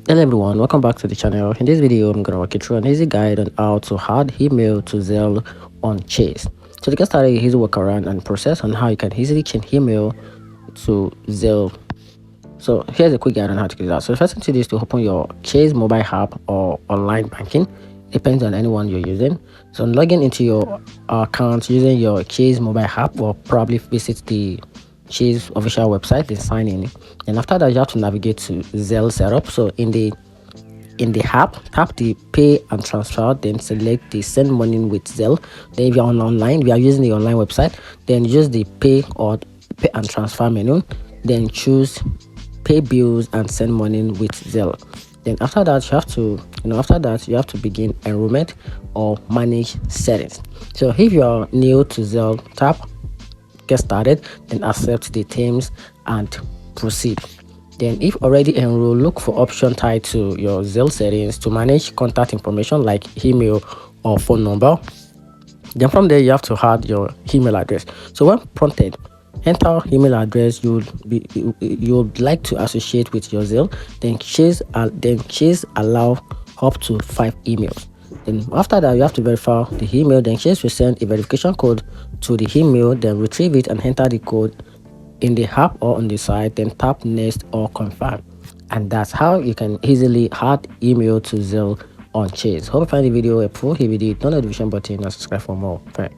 Hello everyone, welcome back to the channel. In this video, I'm gonna walk you through an easy guide on how to add email to Zelle on Chase. So to get started, here's a workaround and process on how you can easily change email to Zelle. So here's a quick guide on how to do that. So the first thing to do is to open your Chase mobile app or online banking. Depends on anyone you're using. So logging into your account using your Chase mobile app, or probably visit the Chase official website and sign in. And after that, you have to navigate to Zelle setup. So in the app, tap the pay and transfer, then select the send money with Zelle. Then if you're online, we are using the online website, then use the pay or pay and transfer menu, then choose pay bills and send money with Zelle. Then after that, you have to begin enrollment or manage settings. So if you are new to Zelle, tap get started, then accept the terms and proceed. Then if already enrolled, look for option tied to your Zelle settings to manage contact information like email or phone number. Then from there, you have to add your email address. So when prompted, enter email address you'd like to associate with your Zelle. Then Chase allow up to 5 emails. Then after that, you have to verify the email. Then Chase will send a verification code to the email. Then retrieve it and enter the code in the app or on the site. Then tap next or confirm. And that's how you can easily add email to Zelle on Chase. Hope you find the video helpful. If you did, turn on the notification button and subscribe for more. Bye.